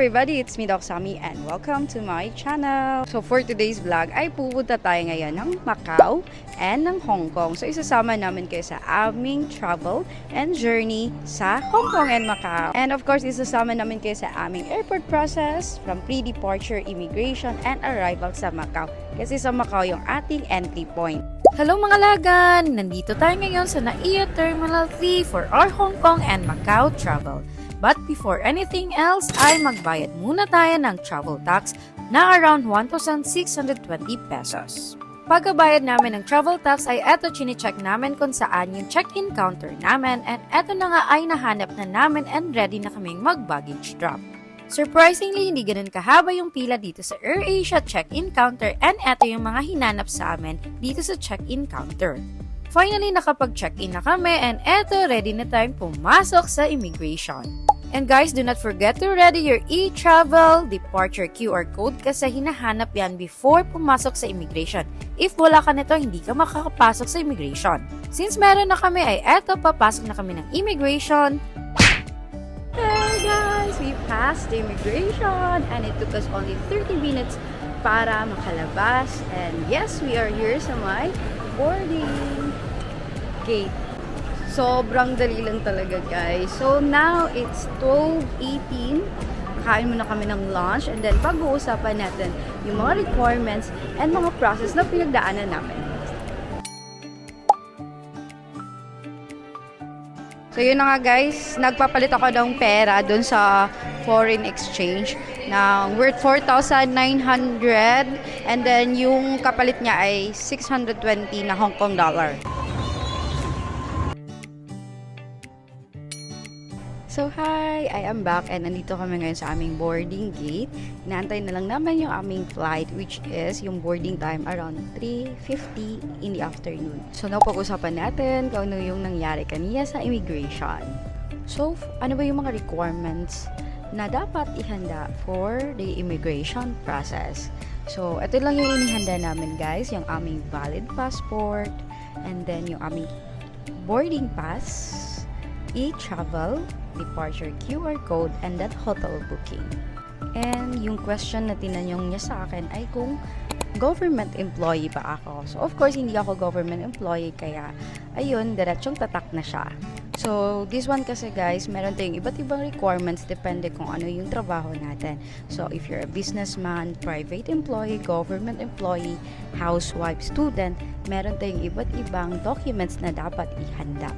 everybody, it's me Doc Sammy and welcome to my channel. So for today's vlog ay pupunta tayo ngayon ng Macau and ng Hong Kong. So isasama namin kayo sa aming travel and journey sa Hong Kong and Macau. And of course, isasama namin kayo sa aming airport process from pre-departure, immigration, and arrival sa Macau. Kasi sa Macau yung ating entry point. Hello mga lagan! Nandito tayo ngayon sa NAIA Terminal 3 for our Hong Kong and Macau travel. But before anything else, ay magbayad muna tayo ng travel tax na around 1,620 pesos. Pagkabayad namin ng travel tax ay eto chine-check namin kung saan yung check-in counter namin and eto na nga ay nahanap na namin and ready na kaming mag-baggage drop. Surprisingly, hindi ganun kahaba yung pila dito sa AirAsia check-in counter and eto yung mga hinanap sa amin dito sa check-in counter. Finally, nakapag-check-in na kami and eto, ready na tayong pumasok sa immigration. And guys, do not forget to ready your e-travel departure QR code kasi hinahanap yan before pumasok sa immigration. If wala ka nito, hindi ka makakapasok sa immigration. Since meron na kami ay eto, papasok na kami ng immigration. Hey guys, we passed the immigration and it took us only 30 minutes para makalabas. And yes, we are here sa my boarding gate. Sobrang dali lang talaga guys. So now it's 12:18. Kain muna kami ng lunch and then pag-uusapan natin yung mga requirements and mga process na pinagdaanan namin. So yun na nga guys, nagpapalit ako ng pera dun sa foreign exchange ng worth 4,900 and then yung kapalit niya ay 620 na Hong Kong dollar. So hi, I am back and nandito kami ngayon sa aming boarding gate. Inaantay na lang naman yung aming flight which is yung boarding time around 3:50 in the afternoon. So napag-usapan natin kung ano yung nangyari kanina sa immigration. So ano ba yung mga requirements na dapat ihanda for the immigration process? So ito lang yung inihanda namin guys, yung aming valid passport and then yung aming boarding pass, e-travel, departure QR code, and that hotel booking. And yung question na tinanong niya sa akin ay kung government employee ba ako. So of course, hindi ako government employee kaya ayun, diretsong tatak na siya. So this one kasi guys, meron tayong iba't ibang requirements depende kung ano yung trabaho natin. So if you're a businessman, private employee, government employee, housewife, student, meron tayong iba't ibang documents na dapat ihanda.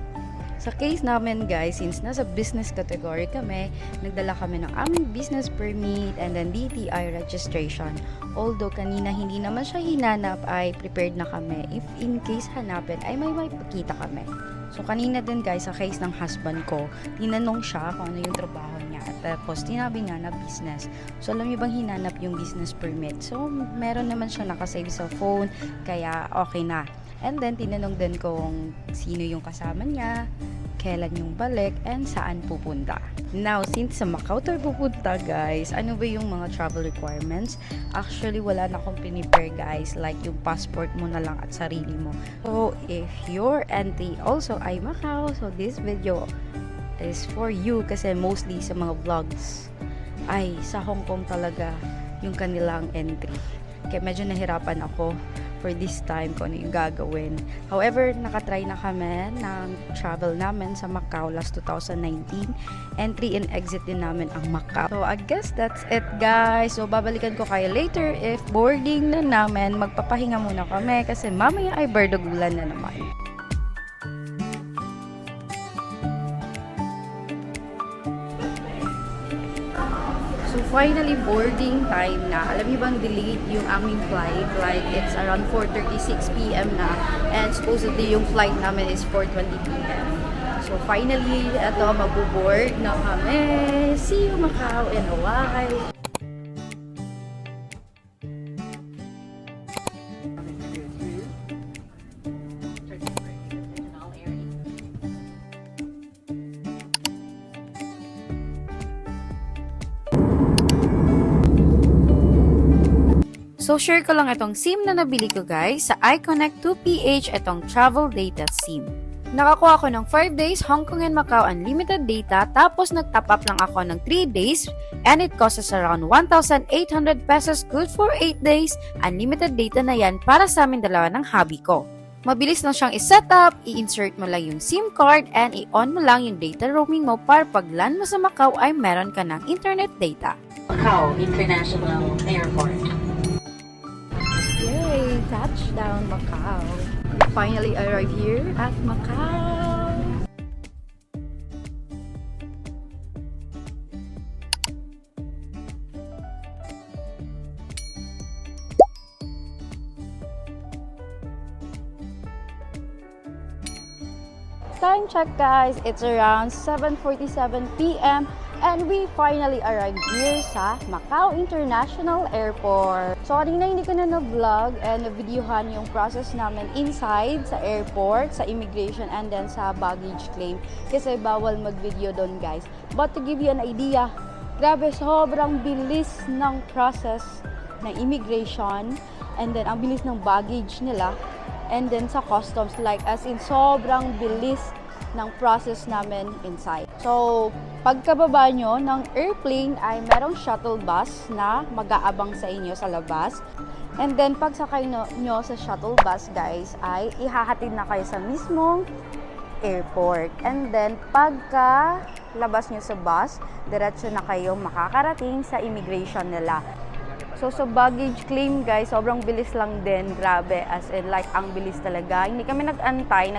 Sa case namin guys, since nasa business category kami, nagdala kami ng aming business permit and then DTI registration. Although kanina hindi naman siya hinanap, ay prepared na kami. If in case hanapin, ay may pakita kami. So kanina din guys, sa case ng husband ko, tinanong siya kung ano yung trabaho niya. At tapos tinabi nga na business. So alam niyo bang hinanap yung business permit? So meron naman siya nakasave sa phone, kaya okay na. And then, tinanong din kung sino yung kasama niya, kailan yung balik, and saan pupunta. Now, since sa Macau tayo pupunta, guys, ano ba yung mga travel requirements? Actually, wala na akong pinipare, guys. Like, yung passport mo na lang at sarili mo. So, if your entry also ay Macau, so this video is for you kasi mostly sa mga vlogs ay sa Hong Kong talaga yung kanilang entry. Kaya medyo nahirapan ako for this time kung ano yung gagawin. However, nakatry na kami ng travel namin sa Macau last 2019. Entry and exit din namin ang Macau. So, I guess that's it guys. So, babalikan ko kayo later if boarding na namin. Magpapahinga muna kami kasi mamaya ay bardagulan na naman. So finally, boarding time na. Alam niyo bang delayed yung aming flight? Like, it's around 4:36 p.m. na. And supposedly, yung flight namin is 4:20 p.m. So finally, eto, magbo-board na kami. See you Macau in a while. So, share ko lang itong SIM na nabili ko guys sa iConnect 2PH, itong travel data SIM. Nakakuha ako ng 5 days Hong Kong and Macau unlimited data tapos nag-top up lang ako ng 3 days and it costs us around 1,800 pesos good for 8 days. Unlimited data na yan para sa amin dalawa ng hubby ko. Mabilis lang siyang i-set up, i-insert mo lang yung SIM card and i-on mo lang yung data roaming mo para pag land mo sa Macau ay meron ka ng internet data. Macau International Airport. Yay! Touchdown, Macau. We finally arrived here at Macau. Time check, guys. It's around 7:47 p.m. and we finally arrived here sa Macau International Airport. Sorry na hindi ko na na-vlog and na-videohan yung process namin inside sa airport, sa immigration, and then sa baggage claim. Kasi bawal mag-video doon, guys. But to give you an idea, grabe, sobrang bilis ng process ng immigration and then ang bilis ng baggage nila. And then sa customs, like as in sobrang bilis ng process namin inside. So, pagkababa nyo ng airplane ay merong shuttle bus na mag-aabang sa inyo sa labas. And then pagsakay nyo sa shuttle bus, guys, ay ihahatid na kayo sa mismong airport. And then pagka labas nyo sa bus, diretso na kayo makakarating sa immigration nila. So, sa baggage claim, guys, sobrang bilis lang din. Grabe. As in, like, ang bilis talaga. Hindi kami nag-antay.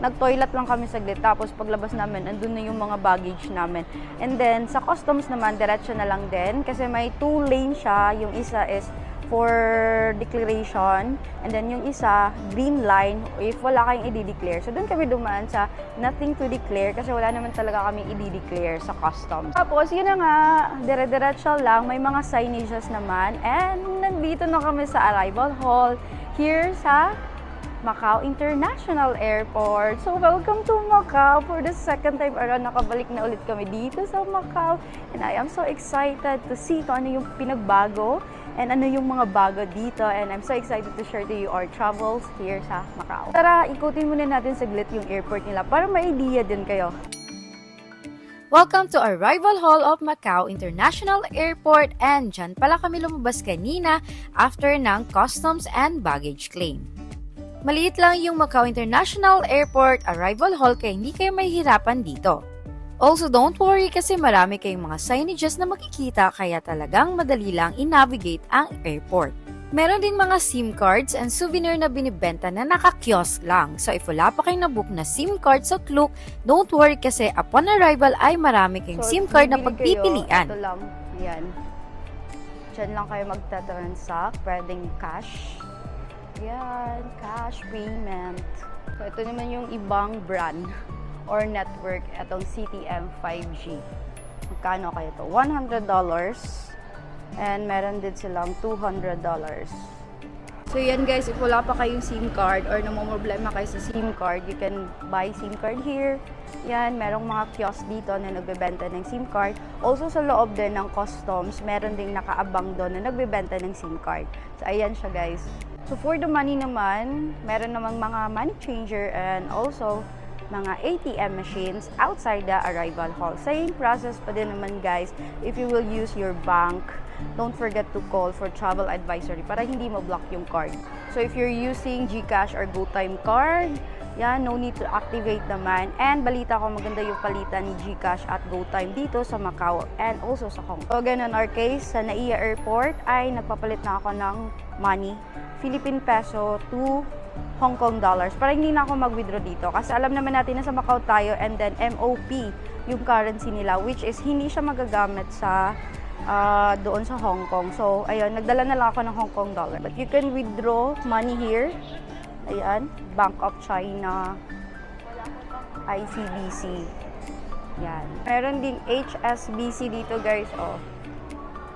Nag-toilet lang kami saglit. Tapos, paglabas namin, andun na yung mga baggage namin. And then, sa customs naman, diretso na lang din. Kasi may 2 lane siya. Yung isa is for declaration. And then, yung isa, green line, if wala kayong i-declare. So, doon kami dumaan sa nothing to declare kasi wala naman talaga kami i-declare sa customs. Tapos, yun na nga, dire-diretso lang. May mga signages naman. And, nandito na kami sa arrival hall here sa Macau International Airport. So, welcome to Macau. For the second time around, nakabalik na ulit kami dito sa Macau. And I am so excited to see kung ano yung pinagbago and ano yung mga bago dito. And I'm so excited to share to you our travels here sa Macau. Tara, ikutin muna natin saglit yung airport nila para may idea din kayo. Welcome to Arrival Hall of Macau International Airport and dyan pala kami lumabas kanina after ng customs and baggage claim. Maliit lang yung Macau International Airport Arrival Hall kaya hindi kayo mahihirapan dito. Also, don't worry kasi marami kayong mga signages na makikita kaya talagang madali lang i-navigate ang airport. Meron din mga SIM cards and souvenir na binibenta na naka-kiosk lang. So, if wala pa kayong nabook na SIM card sa Klook, don't worry kasi upon arrival ay marami kayong SIM card na pagpipilian. Ito lang. Yan. Diyan lang kayo magta-transact. Pwedeng cash. Yan. Cash payment. So, ito naman yung ibang brand or network, itong CTM 5G. Magkano kayo to? $100. And meron din silang $200. So yan guys, if wala pa kayong SIM card or namumroblema kayo sa SIM card, you can buy SIM card here. Yan, merong mga kiosk dito na nagbebenta ng SIM card. Also sa loob din ng customs, meron ding nakaabang doon na nagbebenta ng SIM card. So ayan siya guys. So for the money naman, meron namang mga money changer and also mga ATM machines outside the arrival hall. Same process pa din naman guys. If you will use your bank, don't forget to call for travel advisory para hindi mo-block yung card. So if you're using GCash or GoTime card, yan, no need to activate naman. And balita ko maganda yung palitan ni GCash at GoTime dito sa Macau and also sa Hong Kong. So again, in our case, sa NAIA Airport ay nagpapalit na ako ng money, Philippine peso to Hong Kong dollars para hindi na ako mag-withdraw dito kasi alam naman natin na sa Macau tayo and then MOP yung currency nila which is hindi siya magagamit sa doon sa Hong Kong. So ayun, nagdala na lang ako ng Hong Kong dollar. But you can withdraw money here. Ayan, Bank of China, ICBC. Yan. Meron ding HSBC dito guys, oh.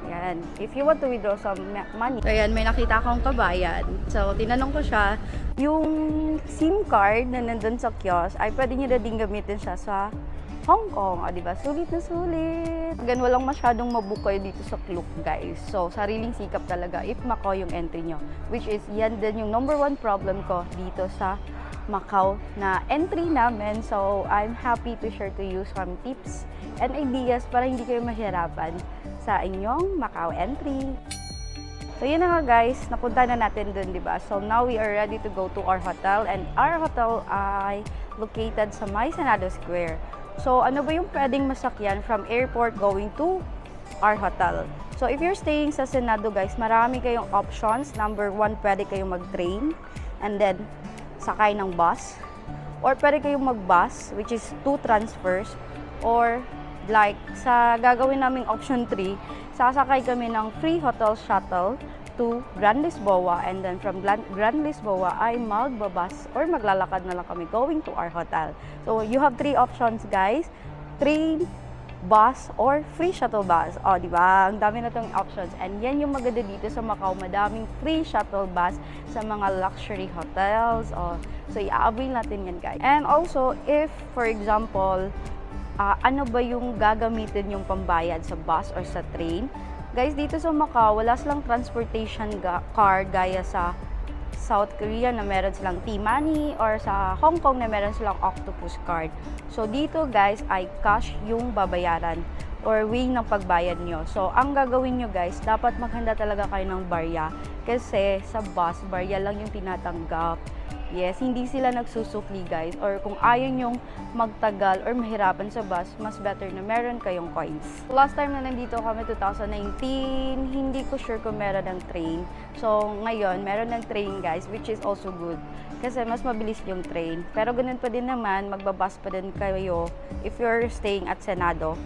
Yan. If you want to withdraw some money. So, ayan, may nakita akong kabayan. So, tinanong ko siya, yung SIM card na nandun sa kiosk, ay pwede niyo na din gamitin siya sa Hong Kong. O, diba? Sulit na sulit. Again, walang masyadong mabukoy dito sa Klook, guys. So, sariling sikap talaga if Macau yung entry nyo. Which is, yan din yung number one problem ko dito sa Macau na entry namin. So, I'm happy to share to you some tips and ideas para hindi kayo mahirapan sa inyong Macau entry. So, yun na nga guys, napunta na natin dun, di ba? So, now we are ready to go to our hotel and our hotel ay located sa May Senado Square. So, ano ba yung pwedeng masakyan from airport going to our hotel? So, if you're staying sa Senado guys, marami kayong options. Number one, pwede kayong mag-train and then sakay ng bus. Or pwede kayong mag-bus, which is 2 transfers. Or like, sa gagawin naming option 3, sasakay kami ng free hotel shuttle to Grand Lisboa, and then from Grand Lisboa ay magbabas or maglalakad na lang kami going to our hotel. So you have 3 options guys, train, bus, or free shuttle bus. O, di ba? Ang dami na tong options. And yan yung maganda dito sa Macau, madaming free shuttle bus sa mga luxury hotels. O, so i-avail natin yan guys. And also, if for example, ano ba yung gagamitin yung pambayad sa bus or sa train? Guys, dito sa Macau, wala silang transportation card gaya sa South Korea na meron silang T-Money or sa Hong Kong na meron silang Octopus card. So, dito guys ay cash yung babayaran or way ng pagbayad nyo. So, ang gagawin nyo guys, dapat maghanda talaga kayo ng barya kasi sa bus, barya lang yung tinatanggap. Yes, hindi sila nagsusukli guys, or kung ayaw nyong magtagal or mahirapan sa bus, mas better na meron kayong coins. Last time na nandito kami, 2019, hindi ko sure kung meron ng train. So ngayon, meron ng train guys, which is also good. Kasi mas mabilis yung train. Pero ganun pa din naman, magbabus pa din kayo if you're staying at Senado.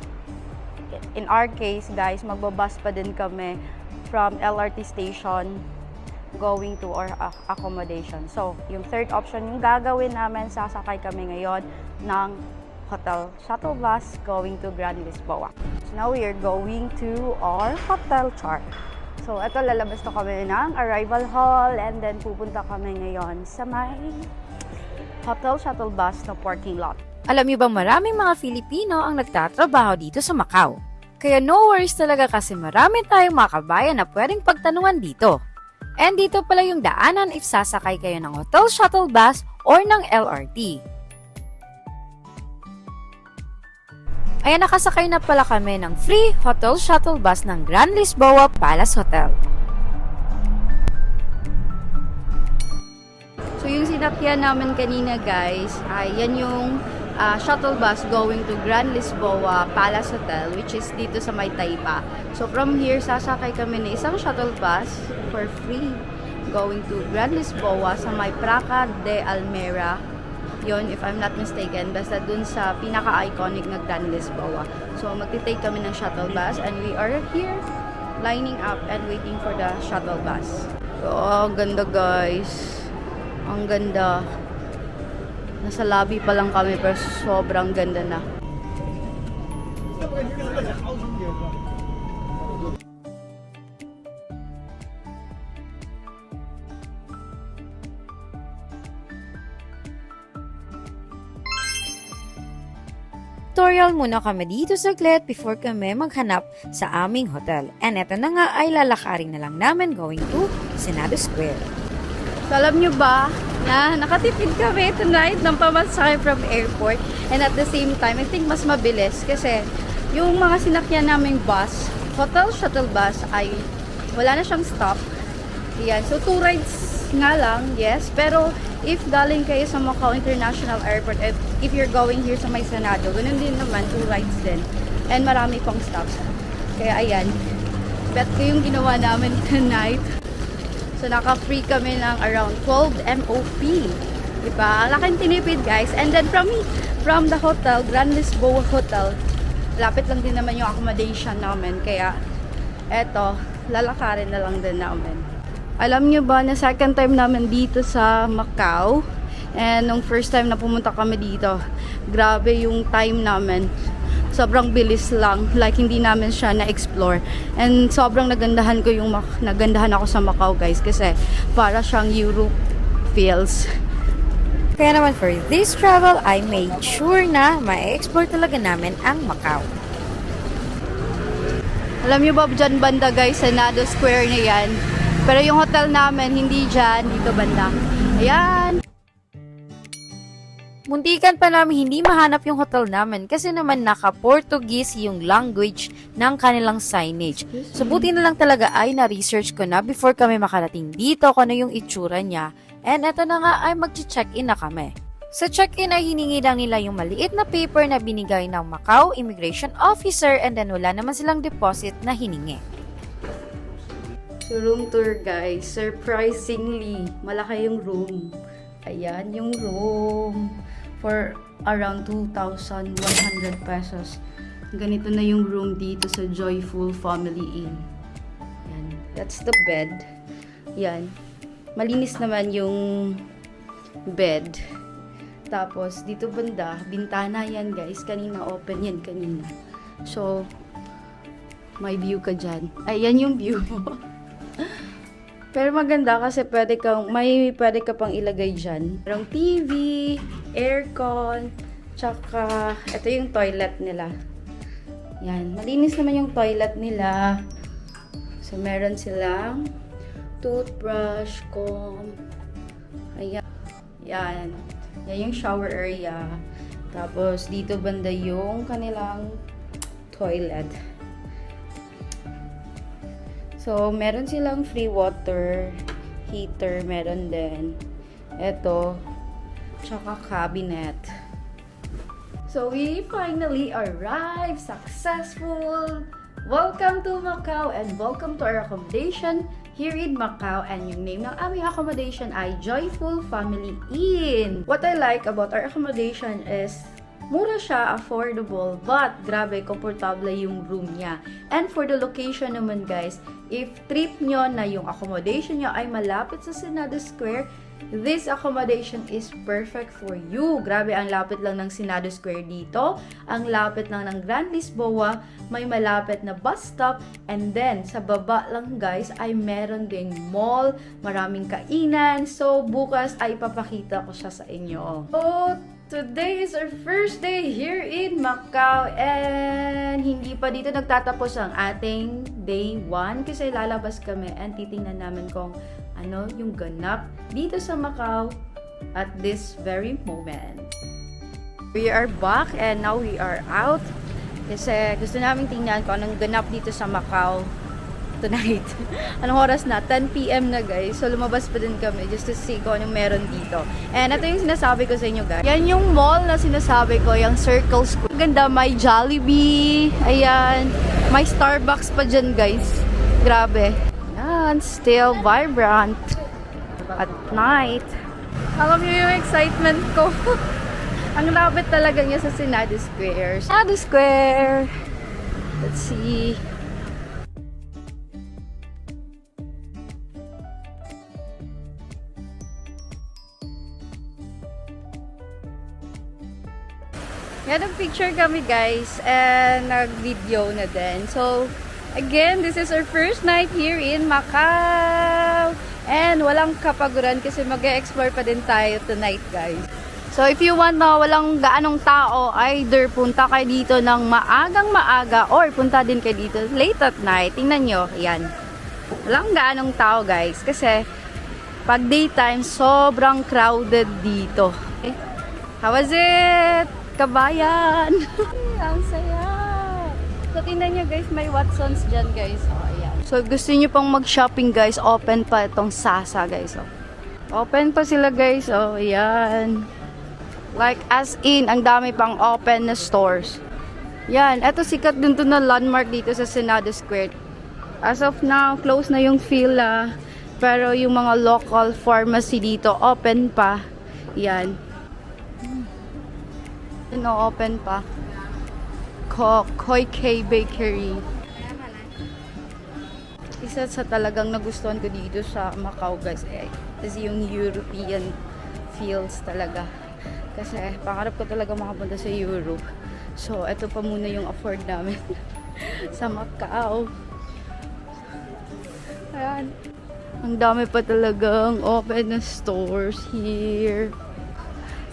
In our case guys, magbabus pa din kami from LRT station going to our accommodation. So, yung third option yung gagawin namin, sasakay kami ngayon ng hotel shuttle bus going to Grand Lisboa. So, now we are going to our hotel chart. So, ito lalabas na kami ng arrival hall and then pupunta kami ngayon sa may hotel shuttle bus na parking lot. Alam niyo bang maraming mga Filipino ang nagtatrabaho dito sa Macau? Kaya no worries talaga kasi marami tayong mga kabayan na pwedeng pagtanungan dito. And dito pala yung daanan if sasakay kayo ng hotel shuttle bus or ng LRT. Ayan, nakasakay na pala kami ng free hotel shuttle bus ng Grand Lisboa Palace Hotel. So yung sinakyan namin kanina guys, ay yan yung shuttle bus going to Grand Lisboa Palace Hotel, which is dito sa may Taipa. So from here, sasakay kami ng isang shuttle bus for free going to Grand Lisboa sa may Praca de Almera. Yon, if I'm not mistaken, basta dun sa pinaka-iconic na Grand Lisboa. So magti-take kami ng shuttle bus and we are here lining up and waiting for the shuttle bus. Oh, ang ganda guys. Ang ganda. Nasa lobby pa lang kami pero sobrang ganda na. Tutorial muna kami dito saglit before kami maghanap sa aming hotel. And eto na nga ay lalakarin na lang namin going to Senado Square. So alam nyo ba na nakatipid kami tonight ng pamasahe from airport and at the same time, I think mas mabilis kasi yung mga sinakyan naming bus, hotel shuttle bus ay wala na siyang stop. Yan. So 2 rides nga lang, yes. Pero if galing kayo sa Macau International Airport, if you're going here sa may Senado, ganun din naman, 2 rides din. And marami pang stops. Kaya ayan, bet ko yung ginawa namin tonight. So, naka-free kami ng around 12 MOP. Diba? Laking tinipid, guys. And then, from the hotel, Grand Lisboa Hotel, lapit lang din naman yung accommodation namin. Kaya, eto, lalakarin na lang din namin. Alam nyo ba na second time namin dito sa Macau? And nung first time na pumunta kami dito, grabe yung time namin. Sobrang bilis lang, like hindi namin siya na-explore. And sobrang nagandahan ako sa Macau guys kasi para siyang Europe feels. Kaya naman for this travel, I made sure na ma-explore talaga namin ang Macau. Alam niyo ba dyan banda guys, Senado Square na yan. Pero yung hotel namin, hindi dyan, dito banda. Ayan. Muntikan pa namin hindi mahanap yung hotel namin kasi naman naka-Portuguese yung language ng kanilang signage. So buti na lang talaga ay na-research ko na before kami makarating dito kung ano yung itsura niya. And eto na nga ay mag-check-in na kami. Sa check-in ay hiningi lang nila yung maliit na paper na binigay ng Macau Immigration Officer and then wala naman silang deposit na hiningi. So room tour guys, surprisingly, malaki yung room. Ayan yung room. For around 2,100 pesos. Ganito na yung room dito sa Joyful Family Inn. Yan. That's the bed. Yan. Malinis naman yung bed. Tapos, dito banda, bintana yan guys. Kanina open yan kanina. So, may view ka dyan. Ayan yung view mo. Pero maganda kasi pwede ka pang ilagay dyan. Merong TV, aircon, tsaka ito yung toilet nila. Yan, malinis naman yung toilet nila. So meron silang toothbrush, comb. Ayan. Yan. Yan yung shower area. Tapos dito banda yung kanilang toilet. So, meron silang free water heater, meron din. Ito, tsaka cabinet. So, we finally arrived! Successful! Welcome to Macau and welcome to our accommodation here in Macau. And yung name ng aming accommodation ay Joyful Family Inn. What I like about our accommodation is mura siya, affordable, but grabe, komportable yung room niya. And for the location naman guys, if trip nyo na yung accommodation nyo ay malapit sa Senado Square, this accommodation is perfect for you. Grabe, ang lapit lang ng Senado Square dito, ang lapit lang ng Grand Lisboa, may malapit na bus stop, and then sa baba lang guys ay meron ding mall, maraming kainan. So bukas ay papakita ko siya sa inyo. So, today is our first day here in Macau and hindi pa dito nagtatapos ang ating day 1 kasi lalabas kami and titingnan namin kung ano yung ganap dito sa Macau at this very moment. We are back and now we are out kasi gusto namin tingnan kung anong ganap dito sa Macau tonight. Anong oras na? 10 PM na guys. So lumabas pa din kami just to see kung anong meron dito. And ito yung sinasabi ko sa inyo guys. Yan yung mall na sinasabi ko, yung Circle Square. Ganda, may Jollibee. Ayan. May Starbucks pa dyan guys. Grabe. Yan, still vibrant at night. Alam niyo yung excitement ko. Ang lapit talaga niya sa Senado Square. Senado Square. Let's see. Yan, nag-picture kami guys and nag-video na din. So, again, this is our first night here in Macau. And walang kapaguran kasi mag-e-explore pa din tayo tonight guys. So, if you want na walang gaanong tao, either punta kayo dito ng maagang maaga or punta din kayo dito late at night. Tingnan nyo, yan. Walang gaanong tao guys kasi pag daytime, sobrang crowded dito. Okay? How was it? Kabayan! Ang saya! So, tingnan nyo guys, may Watsons dyan guys. Oh, ayan. So, gusto nyo pang mag-shopping guys, open pa itong Sasa guys. Oh. Open pa sila guys. Oh, ayan. Like, as in, ang dami pang open na stores. Yan, eto sikat din to na landmark dito sa Senado Square. As of now, close na yung fila. Pero yung mga local pharmacy dito, open pa. Yan. No, open pa. Koi K Bakery. Isa sa talagang nagustuhan ko dito sa Macau guys is yung European feels talaga. Kasi pangarap ko talaga makapunta sa Europe. So, ito pa muna yung afford namin sa Macau. Ayan. Ang dami pa talagang open na stores here.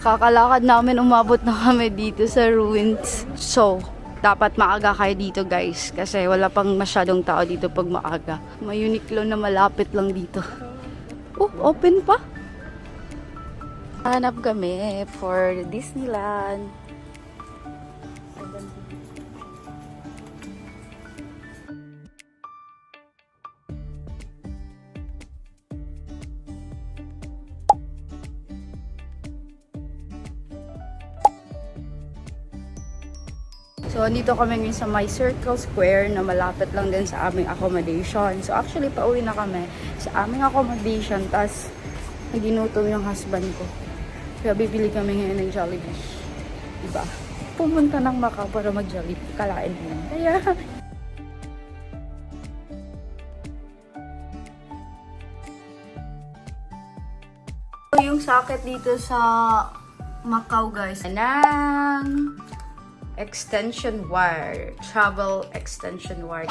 Kakalakad namin, umabot na kami dito sa ruins. So, dapat maaga kayo dito guys. Kasi wala pang masyadong tao dito pag maaga. May Uniqlo na malapit lang dito. Oh, open pa? Hanap kami for Disneyland. So, andito kami ngayon sa My Circle Square na malapit lang din sa aming accommodation. So, actually, pauwi na kami sa aming accommodation. Tapos, naginutom yung husband ko. Kaya bibili kami ngayon ng Jollibee. Diba? Pumunta ng Macau para mag-Jollibee. Kalain mo. Kaya, yung sakit dito sa Macau, guys. Ng extension wire. Travel extension wire.